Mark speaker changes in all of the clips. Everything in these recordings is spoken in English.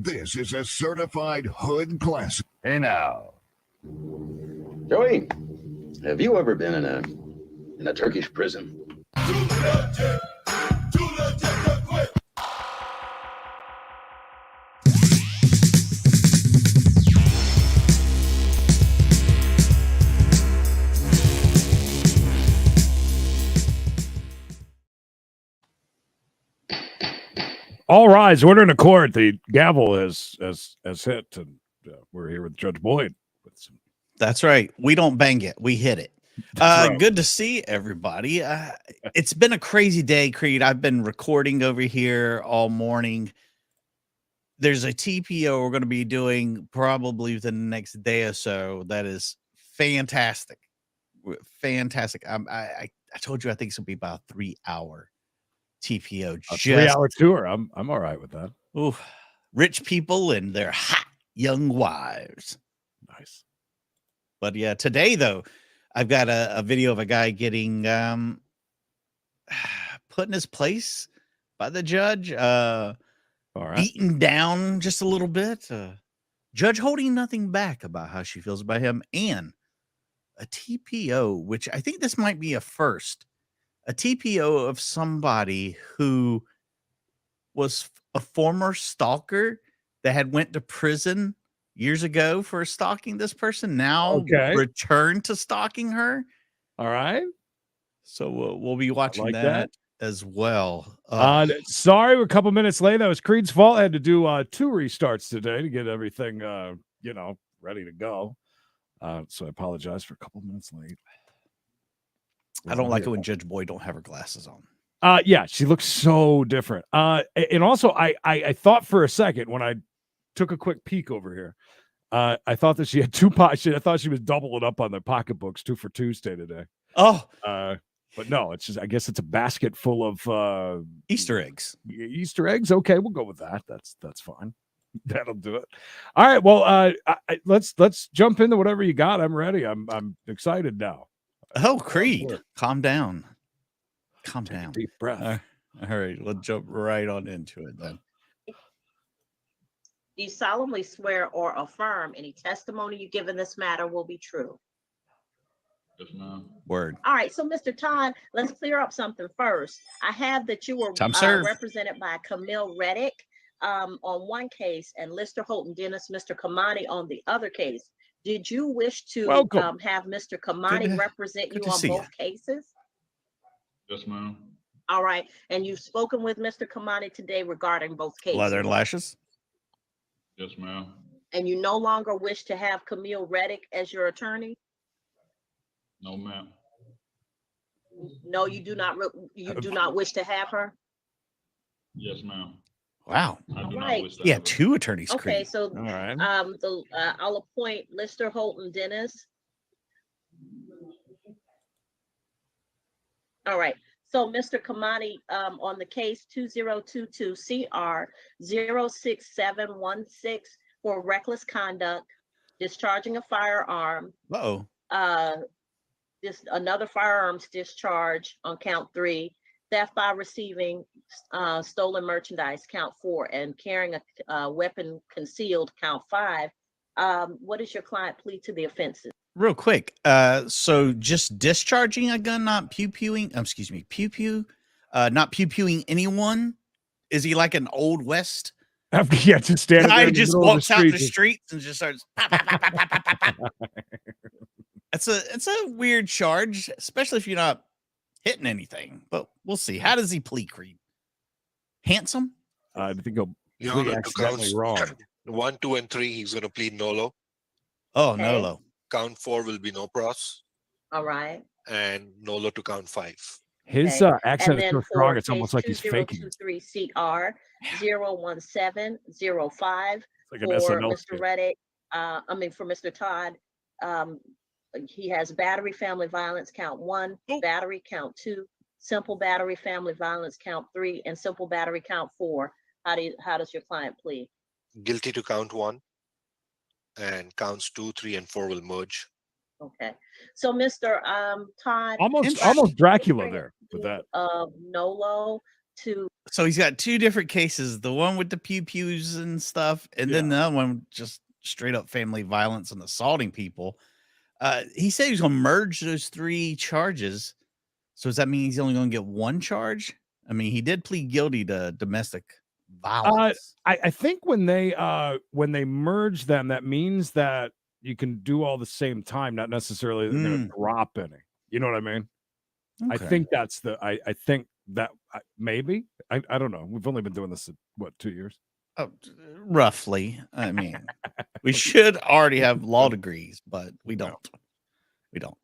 Speaker 1: This is a certified hood classic.
Speaker 2: Hey now.
Speaker 3: Joey, have you ever been in a Turkish prison?
Speaker 4: All rise. Order in the court. The gavel has hit, and we're here with Judge Boyd.
Speaker 5: That's right. We don't bang it. We hit it.
Speaker 4: Right.
Speaker 5: Good to see everybody. It's been a crazy day, Creed. I've been recording over here all morning. There's a TPO we're going to be doing probably within the next day or so. That is fantastic. Fantastic. I told you I think it's going to be about a 3-hour TPO.
Speaker 4: A 3-hour tour. I'm all right with that.
Speaker 5: Ooh, rich people and their hot young wives.
Speaker 4: Nice.
Speaker 5: But yeah, today though, I've got a video of a guy getting put in his place by the judge,
Speaker 4: all right,
Speaker 5: beaten down just a little bit. Judge holding nothing back about how she feels about him, and a TPO, which I think this might be a first. A TPO of somebody who was a former stalker that had went to prison years ago for stalking this person, now returned to stalking her.
Speaker 4: All right.
Speaker 5: So we'll be watching that as well.
Speaker 4: Sorry, we're a couple minutes late. That was Creed's fault. I had to do 2 restarts today to get everything, ready to go. So I apologize for a couple minutes late.
Speaker 5: I don't like it when Judge Boyd don't have her glasses on.
Speaker 4: Yeah, she looks so different. And also, I thought for a second when I took a quick peek over here, I thought that she had 2 pockets. I thought she was doubling up on the pocketbooks 2 for Tuesday today.
Speaker 5: Oh,
Speaker 4: but no, it's just, I guess it's a basket full of
Speaker 5: Easter eggs.
Speaker 4: Easter eggs. Okay, we'll go with that. That's fine. That'll do it. All right. Well, let's jump into whatever you got. I'm ready. I'm excited now.
Speaker 5: Oh, Creed, calm down. Calm down.
Speaker 4: Deep breath.
Speaker 5: All right, let's jump right on into it then.
Speaker 6: Do you solemnly swear or affirm any testimony you give in this matter will be true?
Speaker 3: Yes, ma'am.
Speaker 5: Word.
Speaker 6: All right, so Mr. Todd, let's clear up something first. I have that you were represented by Camille Reddick on one case and Lister Holton Dennis, Mr. Kamani on the other case. Did you wish to have Mr. Kamani represent you on both cases?
Speaker 3: Yes, ma'am.
Speaker 6: All right, and you've spoken with Mr. Kamani today regarding both cases.
Speaker 5: Leather and lashes?
Speaker 3: Yes, ma'am.
Speaker 6: And you no longer wish to have Camille Reddick as your attorney?
Speaker 3: No, ma'am.
Speaker 6: No, you do not. You do not wish to have her?
Speaker 3: Yes, ma'am.
Speaker 5: Wow. Yeah, 2 attorneys.
Speaker 6: Okay,
Speaker 5: Creed.
Speaker 6: so
Speaker 4: all right.
Speaker 6: I'll appoint Lister Holton Dennis. All right. So Mr. Kamani, on the case 2022 CR 06716 for reckless conduct, discharging a firearm. Just another firearms discharge on count 3, theft by receiving stolen merchandise count 4, and carrying a weapon concealed count 5. What is your client plea to the offenses?
Speaker 5: Real quick, so just discharging a gun, not pew-pewing, not pew-pewing anyone? Is he like an Old West?
Speaker 4: Yeah, just standing there.
Speaker 5: Guy just walks out in the streets and just starts pop, pop, pop, pop, pop, pop, pop. It's a weird charge, especially if you're not hitting anything. But we'll see. How does he plead, Creed? Handsome?
Speaker 4: I think he'll plead accidentally wrong.
Speaker 7: 1, 2, and 3, he's going to plead NOLO.
Speaker 5: Oh, okay. NOLO.
Speaker 7: Count 4 will be no pros.
Speaker 6: All right.
Speaker 7: And NOLO to count 5.
Speaker 4: His accent is so strong, it's almost like he's faking.
Speaker 6: 2023 CR 01705
Speaker 4: like
Speaker 6: for Mr. Reddick. For Mr. Todd. He has battery family violence count 1, battery count 2, simple battery family violence count 3, and simple battery count 4. How does your client plead?
Speaker 7: Guilty to count 1, and counts 2, 3, and 4 will merge.
Speaker 6: Okay, so Mr. Todd,
Speaker 4: almost Dracula there with that.
Speaker 6: NOLO to
Speaker 5: So he's got two different cases, the one with the pews and stuff, and then the other one just straight up family violence and assaulting people. He said he's going to merge those three charges. So does that mean he's only going to get one charge? I mean, he did plead guilty to domestic violence.
Speaker 4: I think when they merge them, that means that you can do all the same time, not necessarily they're going to drop any. You know what I mean? Okay. I think that's I think that maybe I don't know. We've only been doing this what 2 years?
Speaker 5: Oh, roughly. I mean, we should already have law degrees, but we don't. We don't.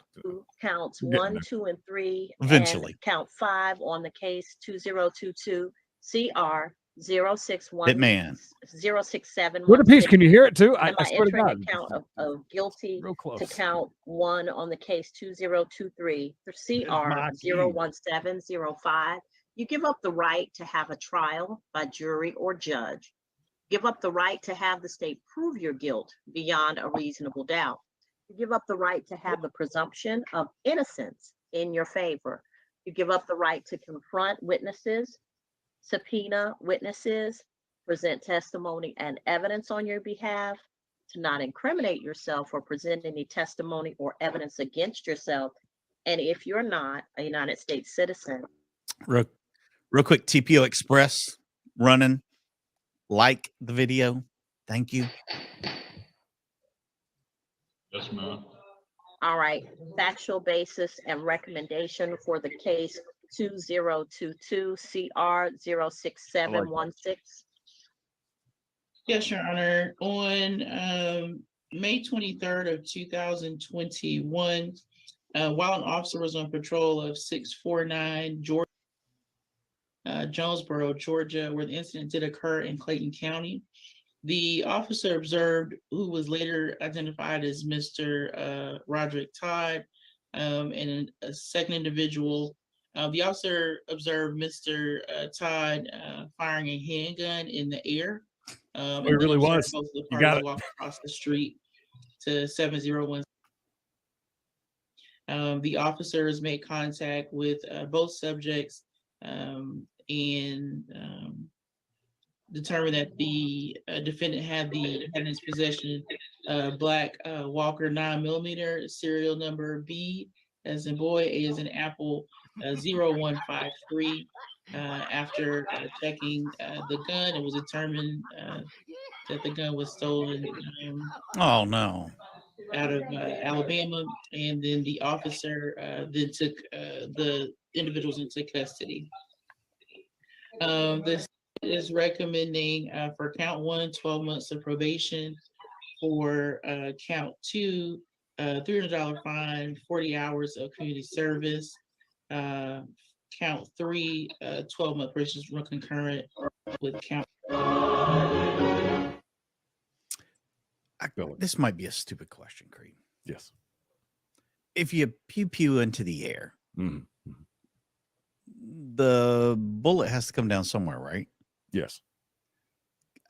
Speaker 6: Counts 1, 2, and 3.
Speaker 5: Eventually.
Speaker 6: And count 5 on the case 2022 CR 061
Speaker 5: Hitman
Speaker 6: 067.
Speaker 4: What a piece! Can you hear it too?
Speaker 6: I
Speaker 4: swear to God.
Speaker 6: Count of guilty
Speaker 4: real close
Speaker 6: to count 1 on the case 2023 for CR 01705. You give up the right to have a trial by jury or judge. Give up the right to have the state prove your guilt beyond a reasonable doubt. You give up the right to have the presumption of innocence in your favor. You give up the right to confront witnesses, subpoena witnesses, present testimony and evidence on your behalf, to not incriminate yourself or present any testimony or evidence against yourself. And if you're not a United States citizen.
Speaker 5: Real quick, TPO Express running. Like the video. Thank you.
Speaker 2: Yes, ma'am.
Speaker 6: All right. Factual basis and recommendation for the case 2022 CR 06716.
Speaker 8: Yes, Your Honor. On May 23rd of 2021, while an officer was on patrol of 649 Jonesboro, Georgia, where the incident did occur in Clayton County, the officer observed, who was later identified as Mr. Roderick Todd, and a second individual. The officer observed Mr. Todd firing a handgun in the air.
Speaker 4: It really was.
Speaker 8: You got it. Walk across the street to 701. The officers made contact with both subjects and determined that the defendant had in his possession black Walker 9mm serial number B as in boy, A as in apple 0153. After checking the gun, it was determined that the gun was stolen.
Speaker 5: Oh no!
Speaker 8: Out of Alabama, and then the officer then took the individuals into custody. This is recommending for count 1, 12 months of probation. For count 2, $300 fine, 40 hours of community service. Count 3, 12-month probation run concurrent with count.
Speaker 5: This might be a stupid question, Creed.
Speaker 4: Yes.
Speaker 5: If you pew into the air, the bullet has to come down somewhere, right?
Speaker 4: Yes.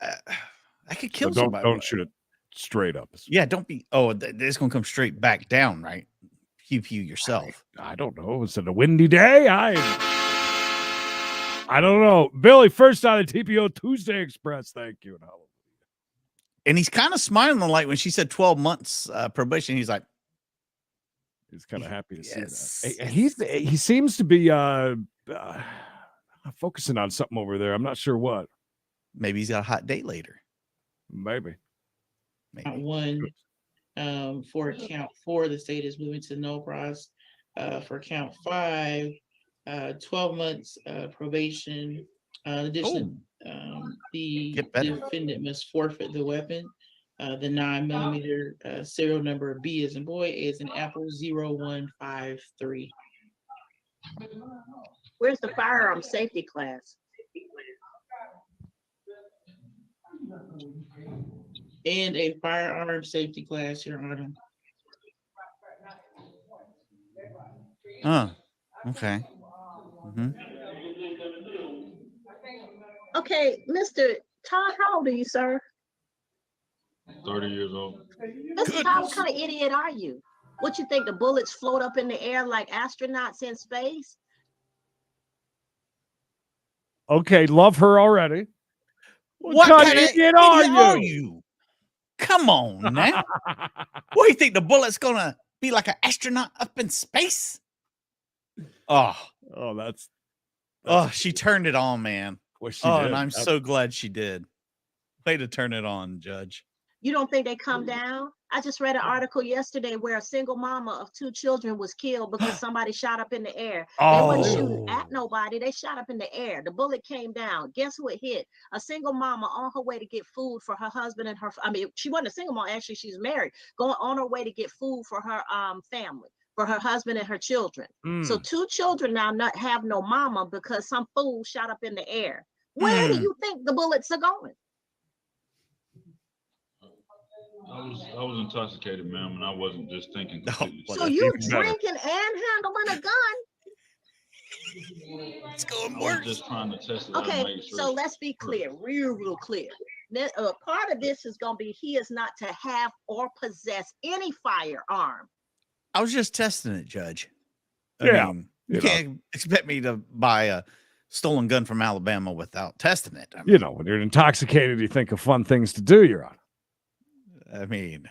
Speaker 5: I could kill
Speaker 4: somebody. Don't shoot it straight up.
Speaker 5: Yeah, don't be. Oh, it's going to come straight back down, right? Pew yourself.
Speaker 4: I don't know. Is it a windy day? I don't know. Billy, first on the TPO Tuesday Express. Thank you.
Speaker 5: And he's kind of smiling like when she said 12 months probation. He's like,
Speaker 4: he's kind of happy to see that. He seems to be focusing on something over there. I'm not sure what.
Speaker 5: Maybe he's got a hot date later.
Speaker 4: Maybe.
Speaker 8: Count 1, for count 4, the state is moving to no cross. For count 5, 12 months probation. Additionally, the defendant must forfeit the weapon. The 9mm serial number B as in boy, A as in apple 0153.
Speaker 6: Where's the firearm safety class?
Speaker 8: And a firearm safety class, Your Honor.
Speaker 5: Oh, okay.
Speaker 6: Okay, Mr. Todd, how old are you, sir?
Speaker 2: 30 years old.
Speaker 6: Mr. Todd, what kind of idiot are you? What you think, the bullets float up in the air like astronauts in space?
Speaker 4: Okay, love her already.
Speaker 5: What
Speaker 4: kind
Speaker 5: kind
Speaker 4: of
Speaker 5: of
Speaker 4: idiot
Speaker 5: are you? Come on now. What do you think the bullet's gonna be like an astronaut up in space? Oh,
Speaker 4: that's
Speaker 5: she turned it on, man.
Speaker 4: Well, she
Speaker 5: Oh,
Speaker 4: did.
Speaker 5: and I'm so glad she did. Way to turn it on, Judge.
Speaker 6: You don't think they come down? I just read an article yesterday where a single mama of 2 children was killed because somebody shot up in the air. They weren't shooting at nobody. They shot up in the air. The bullet came down. Guess who it hit? A single mama on her way to get food for her husband and her. I mean, she wasn't a single mom. Actually, she's married. Going on her way to get food for her family, for her husband and her children. So 2 children now not have no mama because some fool shot up in the air. Where do you think the bullets are going?
Speaker 2: I was intoxicated, ma'am, and I wasn't just thinking completely.
Speaker 6: So you drinking and handling a gun?
Speaker 5: It's going
Speaker 2: I
Speaker 5: worse.
Speaker 2: was just trying to test it out and
Speaker 6: Okay,
Speaker 2: make sure.
Speaker 6: so let's be clear, real clear. Part of this is going to be he is not to have or possess any firearm.
Speaker 5: I was just testing it, Judge. I
Speaker 4: Yeah,
Speaker 5: mean, you can't expect me to buy a stolen gun from Alabama without testing it. I mean,
Speaker 4: You know, when you're intoxicated, you think of fun things to do, Your Honor.
Speaker 5: I mean,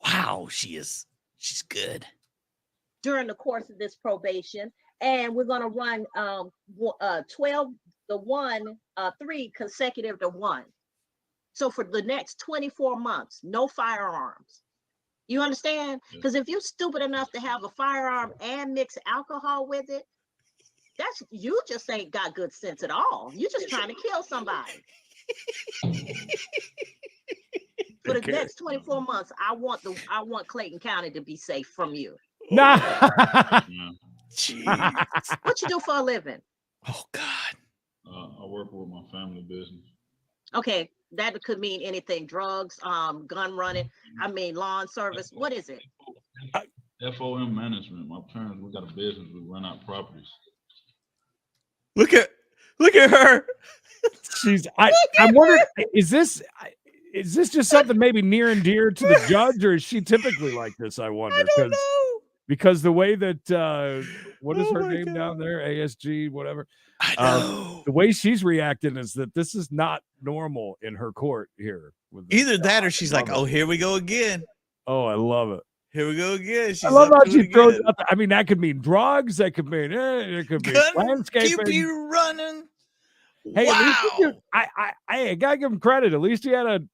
Speaker 5: wow, she's good.
Speaker 6: During the course of this probation, and we're going to run 12 to 1, 3 consecutive to 1. So for the next 24 months, no firearms. You understand? Because if you're stupid enough to have a firearm and mix alcohol with it, you just ain't got good sense at all. You're just trying to kill somebody. For the next 24 months, I want Clayton County to be safe from you.
Speaker 4: Nah.
Speaker 5: Jeez.
Speaker 6: What you do for a living?
Speaker 5: Oh God.
Speaker 2: I work with my family business.
Speaker 6: Okay, that could mean anything: drugs, gun running. I mean, lawn service. What is it?
Speaker 2: FOM management. My parents, we got a business. We rent out properties.
Speaker 5: Look at her.
Speaker 4: I'm wondering, is this just something maybe near and dear to the judge, or is she typically like this? I wonder.
Speaker 5: I don't know.
Speaker 4: Because the way that what is her name down there? ASG, whatever.
Speaker 5: I know.
Speaker 4: The way she's reacting is that this is not normal in her court here.
Speaker 5: Either that or she's like, oh, here we go again.
Speaker 4: Oh, I love it.
Speaker 5: Here we go again. She's
Speaker 4: I love how she throws out. I mean, that could mean drugs. That could mean it could be landscaping.
Speaker 5: Keep you running.
Speaker 4: Hey,
Speaker 5: wow.
Speaker 4: I gotta give him credit. At least he had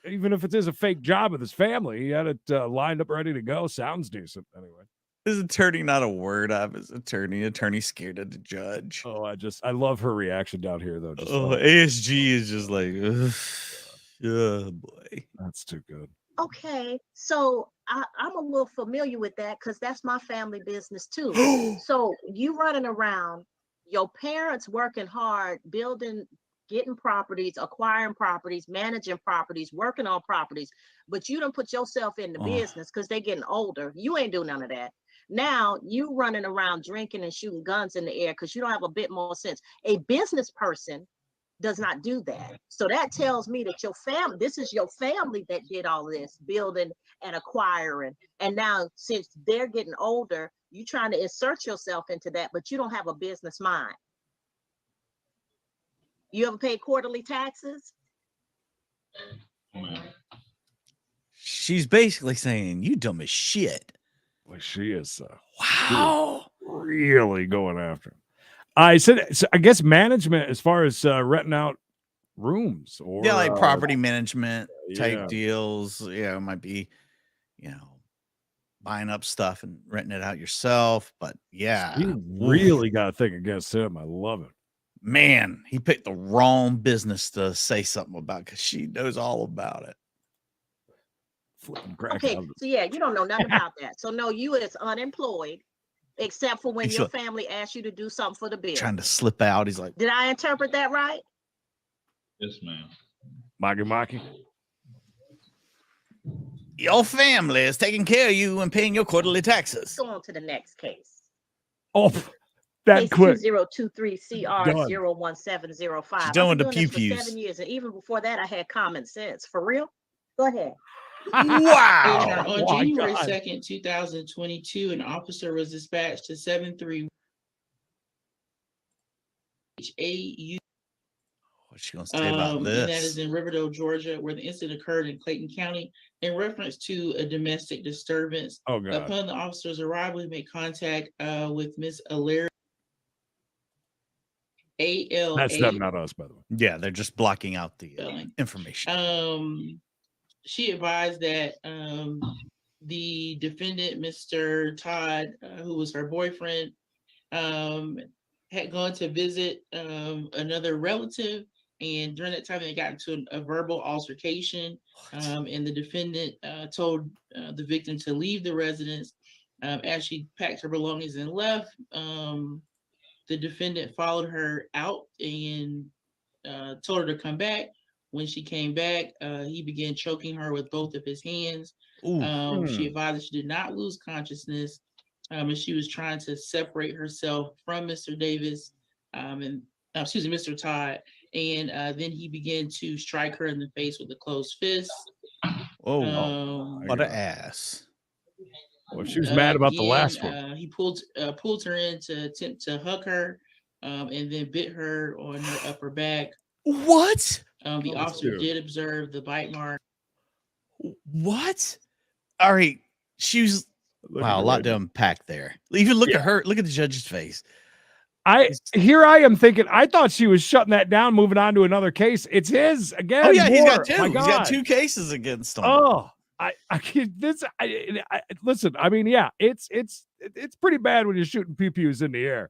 Speaker 4: even if it is a fake job with his family, he had it lined up ready to go. Sounds decent anyway.
Speaker 5: His attorney, not a word of his attorney. Attorney scared of the judge.
Speaker 4: Oh, I love her reaction down here though.
Speaker 5: ASG is just like, oh boy,
Speaker 4: that's too good.
Speaker 6: Okay, so I'm a little familiar with that because that's my family business too. So you running around, your parents working hard, building, getting properties, acquiring properties, managing properties, working on properties, but you don't put yourself in the business because they're getting older. You ain't doing none of that. Now you running around drinking and shooting guns in the air because you don't have a bit more sense. A business person does not do that. So that tells me that your family, this is your family that did all this building and acquiring. And now since they're getting older, you're trying to insert yourself into that, but you don't have a business mind. You ever pay quarterly taxes?
Speaker 5: She's basically saying you dumb as shit.
Speaker 4: Well, she is.
Speaker 5: Wow.
Speaker 4: Really going after him. I said, so I guess management as far as renting out rooms or
Speaker 5: like property management type deals. Yeah, it might be, buying up stuff and renting it out yourself. But yeah,
Speaker 4: you really got a thing against him. I love it.
Speaker 5: Man, he picked the wrong business to say something about because she knows all about it.
Speaker 6: Okay, so yeah, you don't know nothing about that. So no, you is unemployed, except for when your family asks you to do something for the bill.
Speaker 5: Trying to slip out. He's like,
Speaker 6: did I interpret that right?
Speaker 2: Yes, ma'am.
Speaker 4: Maki.
Speaker 5: Your family is taking care of you and paying your quarterly taxes.
Speaker 6: Go on to the next case.
Speaker 4: Oh, that quick.
Speaker 6: 2023 CR 01705.
Speaker 5: She's done with the pew pews.
Speaker 6: 7 years, and even before that, I had common sense. For real? Go ahead.
Speaker 8: Wow. On January 2nd, 2022, an officer was dispatched to 73 AU
Speaker 5: What's she gonna say about
Speaker 8: And that is
Speaker 5: this?
Speaker 8: in Riverdale, Georgia, where the incident occurred in Clayton County in reference to a domestic disturbance.
Speaker 4: Oh God.
Speaker 8: Upon the officer's arrival, he made contact with Miss Alaria.
Speaker 4: That's them,
Speaker 8: ALA.
Speaker 4: not us, by the way.
Speaker 5: Yeah, they're just blocking out the
Speaker 8: Spelling.
Speaker 5: information.
Speaker 8: She advised that the defendant, Mr. Todd, who was her boyfriend, had gone to visit another relative, and during that time they got into a verbal altercation. And the defendant told the victim to leave the residence. As she packed her belongings and left, the defendant followed her out and told her to come back. When she came back, he began choking her with both of his hands. She advised that she did not lose consciousness, and she was trying to separate herself from Mr. Davis, Mr. Todd, and then he began to strike her in the face with a closed fist.
Speaker 5: What an ass!
Speaker 4: Well, she was mad about the last one.
Speaker 8: He pulled her in to attempt to hug her, and then bit her on her upper back.
Speaker 5: What?
Speaker 8: The officer did observe the bite mark.
Speaker 5: What? All right. She was wow, a lot to unpack there. Even look at her, look at the judge's face.
Speaker 4: Here I am thinking, I thought she was shutting that down, moving on to another case. It's his again.
Speaker 5: Oh, yeah, he's got
Speaker 4: two.
Speaker 5: two. He's got 2 cases against him.
Speaker 4: Oh, I can't listen, I mean, yeah, it's pretty bad when you're shooting pew-pews in the air.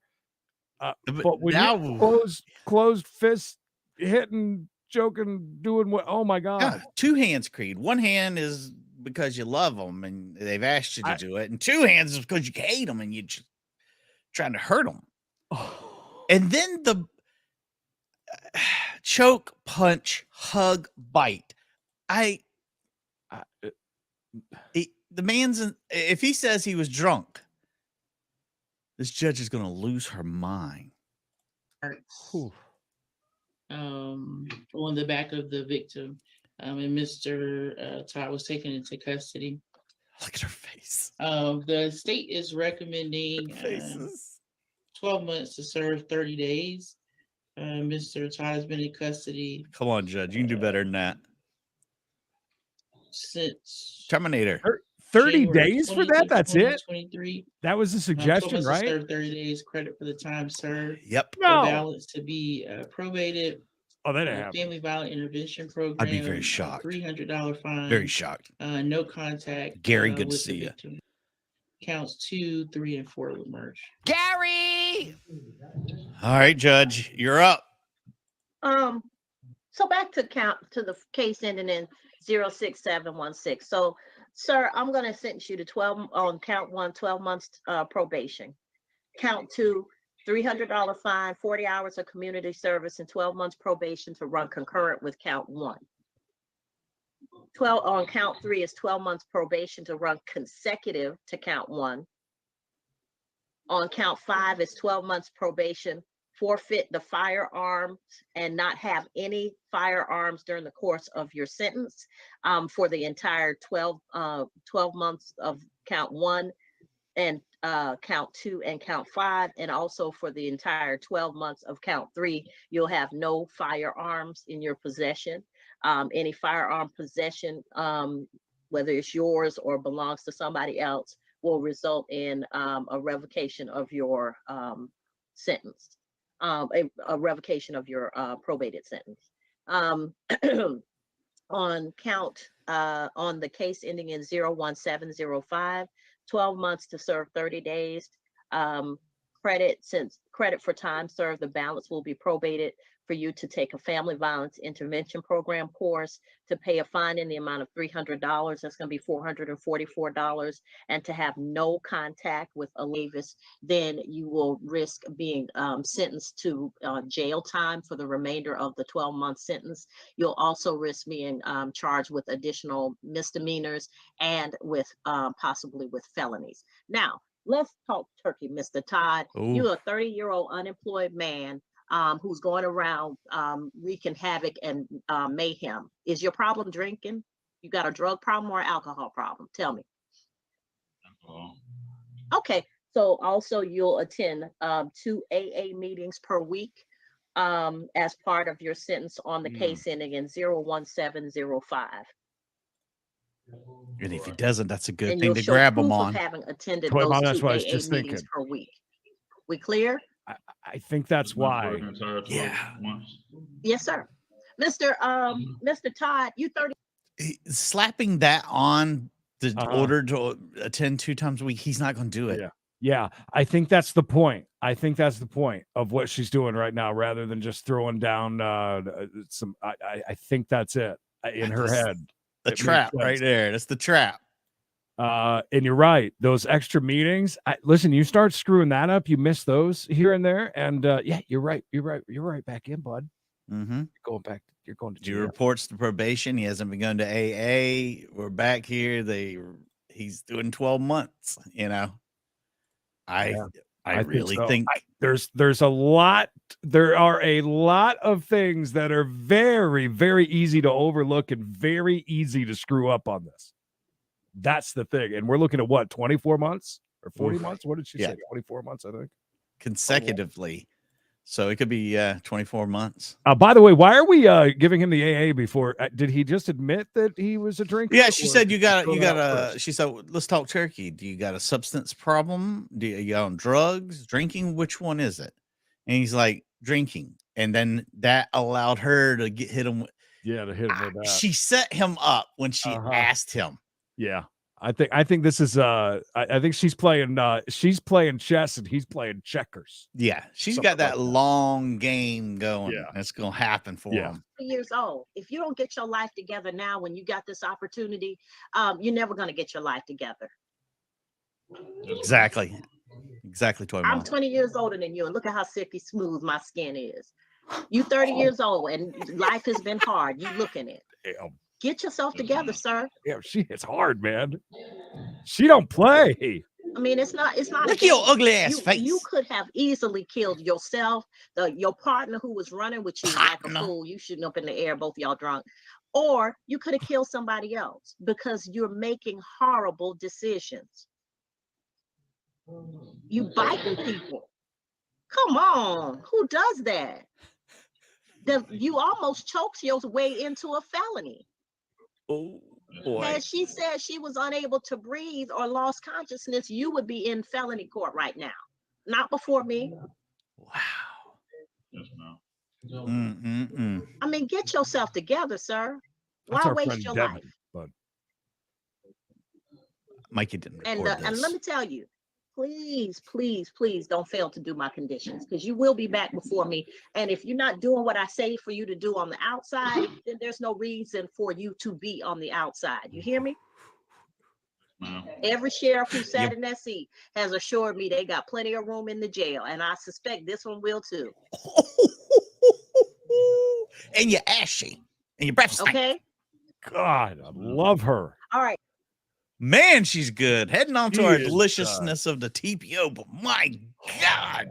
Speaker 4: But when you closed fist hitting, joking, doing what? Oh my God.
Speaker 5: Yeah, 2 hands, Creed. 1 hand is because you love them and they've asked you to do it. And 2 hands is because you hate them and you're just trying to hurt them. Oh. And then the choke, punch, hug, bite. The man's if he says he was drunk, this judge is going to lose her mind.
Speaker 8: On the back of the victim, and Mr. Todd was taken into custody.
Speaker 5: Look at her face.
Speaker 8: The state is recommending 12 months to serve 30 days. Mr. Todd has been in custody.
Speaker 5: Come on, Judge. You can do better than that.
Speaker 8: Since
Speaker 5: Terminator.
Speaker 4: 30 days for that? That's it?
Speaker 8: 2023.
Speaker 4: That was a suggestion, right?
Speaker 8: Serve 30 days credit for the time served.
Speaker 5: Yep.
Speaker 8: The balance to be probated.
Speaker 4: Oh, that happened.
Speaker 8: Family Violent Intervention Program.
Speaker 5: I'd be very shocked.
Speaker 8: $300 fine.
Speaker 5: Very shocked.
Speaker 8: No contact.
Speaker 5: Gary, good to see you.
Speaker 8: Counts 2, 3, and 4 would merge.
Speaker 5: Gary. All right, Judge, you're up.
Speaker 6: So back to the case ending in 06716. So, sir, I'm going to sentence you to 12 on count 1, 12 months probation. Count 2, $300 fine, 40 hours of community service, and 12 months probation to run concurrent with count 1. 12 on count 3 is 12 months probation to run consecutive to count 1. On count 5 is 12 months probation, forfeit the firearms and not have any firearms during the course of your sentence for the entire 12 months of count 1 and count 2 and count 5, and also for the entire 12 months of count 3, you'll have no firearms in your possession. Any firearm possession, whether it's yours or belongs to somebody else, will result in a revocation of your sentence, a revocation of your probated sentence. On the case ending in 01705, 12 months to serve 30 days. Credit for time served, the balance will be probated for you to take a family violence intervention program course, to pay a fine in the amount of $300. That's going to be $444, and to have no contact with a Levis. Then you will risk being sentenced to jail time for the remainder of the 12-month sentence. You'll also risk being charged with additional misdemeanors and with possibly with felonies. Now, let's talk turkey, Mr. Todd.
Speaker 5: Ooh.
Speaker 6: You're a 30-year-old unemployed man who's going around wreaking havoc and mayhem. Is your problem drinking? You got a drug problem or alcohol problem? Tell me. Okay, so also you'll attend 2 AA meetings per week. as part of your sentence on the
Speaker 4: Hmm.
Speaker 6: case ending in 01705.
Speaker 5: And if he doesn't, that's a good
Speaker 6: And
Speaker 5: thing
Speaker 6: you'll
Speaker 5: to
Speaker 6: show
Speaker 5: grab him
Speaker 6: proof of
Speaker 5: on.
Speaker 6: having attended
Speaker 4: Well,
Speaker 6: those
Speaker 4: that's
Speaker 6: 2
Speaker 4: what I was
Speaker 6: AA
Speaker 4: just
Speaker 6: meetings
Speaker 4: thinking.
Speaker 6: per week. We clear?
Speaker 4: I think that's
Speaker 2: It's not for
Speaker 4: why.
Speaker 2: the entire 12
Speaker 5: Yeah.
Speaker 2: months.
Speaker 6: Yes, sir. Mr. Todd, you 30.
Speaker 5: Slapping that on the
Speaker 4: Uh-huh.
Speaker 5: order to attend 2 times a week, he's not going to do it.
Speaker 4: Yeah. Yeah, I think that's the point. I think that's the point of what she's doing right now, rather than just throwing down some. I think that's it in her
Speaker 5: That's
Speaker 4: head.
Speaker 5: The
Speaker 4: It makes
Speaker 5: trap
Speaker 4: sense.
Speaker 5: right there. That's the trap.
Speaker 4: And you're right. Those extra meetings. Listen, you start screwing that up, you miss those here and there, and yeah, you're right. You're right back in, bud.
Speaker 5: Mm-hmm.
Speaker 4: You're going back. You're going to
Speaker 5: He
Speaker 4: jail.
Speaker 5: reports to probation. He hasn't been going to AA. We're back here. He's doing 12 months. You know, I really
Speaker 4: so.
Speaker 5: think
Speaker 4: there's a lot. There are a lot of things that are very, very easy to overlook and very easy to screw up on this. That's the thing. And we're looking at what, 24 months or 40 months? What did she say? 24 months, I think.
Speaker 5: consecutively. So it could be 24 months.
Speaker 4: By the way, why are we giving him the AA before? Did he just admit that he was a drinker?
Speaker 5: Yeah, she said you got
Speaker 4: throw that out first?
Speaker 5: she said, let's talk turkey. Do you got a substance problem? Do you on drugs, drinking? Which one is it? And he's like, drinking. And then that allowed her to hit him.
Speaker 4: Yeah, to hit him with that.
Speaker 5: She set him up when she asked him.
Speaker 4: Yeah. I think this is I think she's playing chess and he's playing checkers.
Speaker 5: Yeah, she's
Speaker 4: Something
Speaker 5: got that
Speaker 4: like that.
Speaker 5: long game going.
Speaker 4: Yeah.
Speaker 5: That's gonna happen for him.
Speaker 6: Years old. If you don't get your life together now, when you got this opportunity, you're never going to get your life together.
Speaker 5: Exactly. Toy
Speaker 6: I'm
Speaker 5: Mom.
Speaker 6: 20 years older than you, and look at how silky smooth my skin is. You 30 years old, and life has been hard. You looking at it. Get yourself together, sir.
Speaker 4: Yeah, she hits hard, man. She don't play.
Speaker 6: I mean, it's not.
Speaker 5: Look
Speaker 6: a
Speaker 5: at your
Speaker 6: game.
Speaker 5: ugly ass face.
Speaker 6: You could have easily killed yourself, your partner who was running with you like a fool. You shooting up in the air, both y'all drunk, or you could have killed somebody else because you're making horrible decisions. You biting people. Come on, who does that? You almost choked your way into a felony.
Speaker 5: Oh boy.
Speaker 6: Had she said she was unable to breathe or lost consciousness, you would be in felony court right now. Not before me.
Speaker 5: Wow.
Speaker 2: Yes, ma'am.
Speaker 6: I mean, get yourself together, sir.
Speaker 4: That's
Speaker 6: Why
Speaker 4: our
Speaker 6: waste
Speaker 4: friend
Speaker 6: your
Speaker 4: Devin,
Speaker 6: life?
Speaker 4: But
Speaker 5: Mikey didn't
Speaker 6: And
Speaker 5: record
Speaker 6: and
Speaker 5: this.
Speaker 6: let me tell you, please don't fail to do my conditions, because you will be back before me. And if you're not doing what I say for you to do on the outside, then there's no reason for you to be on the outside. You hear me? Every sheriff who sat in that seat has assured me they got plenty of room in the jail, and I suspect this one will too.
Speaker 5: And you're ashy, and your breath stinks.
Speaker 6: Okay.
Speaker 4: God, I love her.
Speaker 6: All right.
Speaker 5: Man, she's good. Heading on to
Speaker 4: She
Speaker 5: our
Speaker 4: is,
Speaker 5: deliciousness of the TPO, but my God,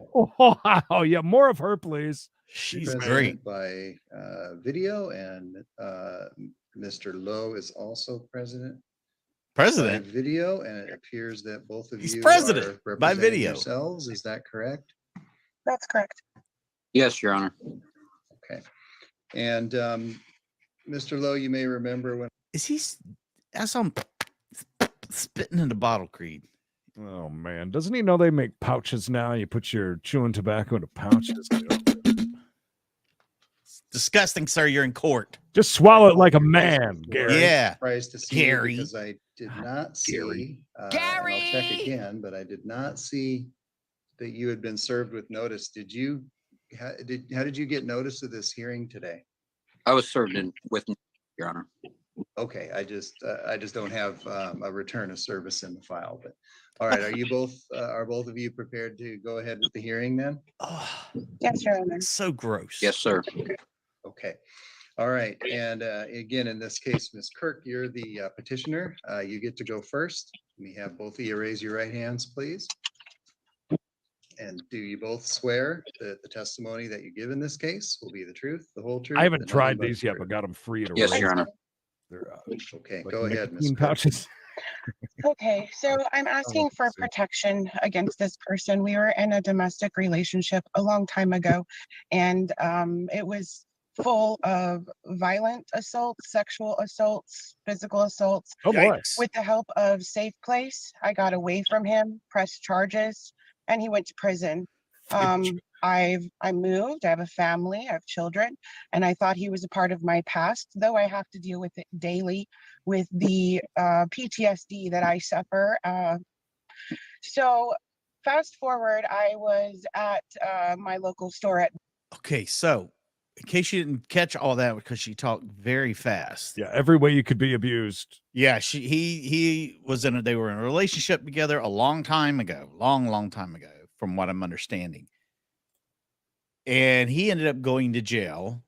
Speaker 4: Oh yeah, more of her, please.
Speaker 5: she's
Speaker 9: President
Speaker 5: great.
Speaker 9: by video, and Mr. Lowe is also president by video, and it appears that both of
Speaker 5: He's
Speaker 9: you
Speaker 5: president
Speaker 9: are
Speaker 5: by
Speaker 9: representing
Speaker 5: video.
Speaker 9: yourselves. Is that correct?
Speaker 6: That's correct.
Speaker 10: Yes, Your Honor.
Speaker 9: Okay. And Mr. Lowe, you may remember when
Speaker 5: I saw him spitting in the bottle, Creed.
Speaker 4: Oh man, doesn't he know they make pouches now? You put your chewing tobacco into pouches.
Speaker 5: Disgusting, sir. You're in court.
Speaker 4: Just swallow it like a man, Gary.
Speaker 5: Yeah,
Speaker 9: surprised to see you
Speaker 5: Gary.
Speaker 9: because I did not see
Speaker 5: Gary.
Speaker 9: and I'll check again, but I did not see that you had been served with notice. How did you get notice of this hearing today?
Speaker 10: I was served with, Your Honor.
Speaker 9: Okay, I just don't have a return of service in the file, but all right. Are both of you prepared to go ahead with the hearing then?
Speaker 5: Oh,
Speaker 6: Yes, Your Honor.
Speaker 5: so gross.
Speaker 10: Yes, sir.
Speaker 9: Okay. All right. And again, in this case, Ms. Kirk, you're the petitioner. You get to go first. Let me have both of you raise your right hands, please. And do you both swear that the testimony that you give in this case will be the truth, the whole truth?
Speaker 4: I haven't
Speaker 9: and
Speaker 4: tried
Speaker 9: nothing but
Speaker 4: these
Speaker 9: the
Speaker 4: yet,
Speaker 9: truth?
Speaker 4: but got them free at a
Speaker 10: Yes,
Speaker 4: rate.
Speaker 10: Your Honor.
Speaker 4: They're,
Speaker 9: Okay,
Speaker 4: like
Speaker 9: go ahead, Ms.
Speaker 4: nicotine
Speaker 9: Kirk.
Speaker 4: pouches.
Speaker 11: Okay, so I'm asking for
Speaker 4: see.
Speaker 11: protection against this person. We were in a domestic relationship a long time ago, and it was full of violent assaults, sexual assaults, physical assaults.
Speaker 4: Oh boy.
Speaker 11: With the help of Safe Place, I got away from him, pressed charges, and he went to prison. I moved, I have a family, I have children, and I thought he was a part of my past, though I have to deal with it daily with the PTSD that I suffer. So fast forward, I was at my local store at
Speaker 5: Okay, so in case you didn't catch all that because she talked very fast.
Speaker 4: Yeah, every way you could be abused.
Speaker 5: Yeah, he was they were in a relationship together a long time ago, long time ago, from what I'm understanding. And he ended up going to jail,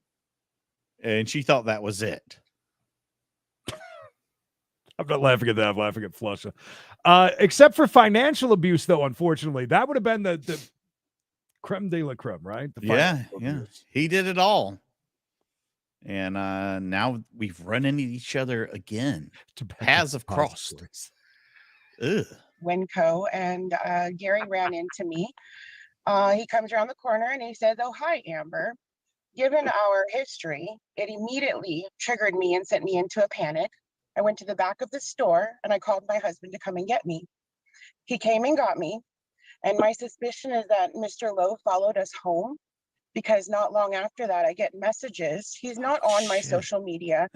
Speaker 5: and she thought that was it.
Speaker 4: I'm not laughing at that. I'm laughing at Flusha. Except for financial abuse, though, unfortunately. That would have been the creme de la creme, right? The
Speaker 5: Yeah.
Speaker 4: financial abuse.
Speaker 5: He did it all. And now we've run into each other again. Paths have crossed. Ugh.
Speaker 11: Winco, and Gary ran into me. He comes around the corner and he says, "Oh, hi, Amber. Given our history, it immediately triggered me and sent me into a panic. I went to the back of the store and I called my husband to come and get me. He came and got me. And my suspicion is that Mr. Lowe followed us home, because not long after that, I get messages. He's not on my social media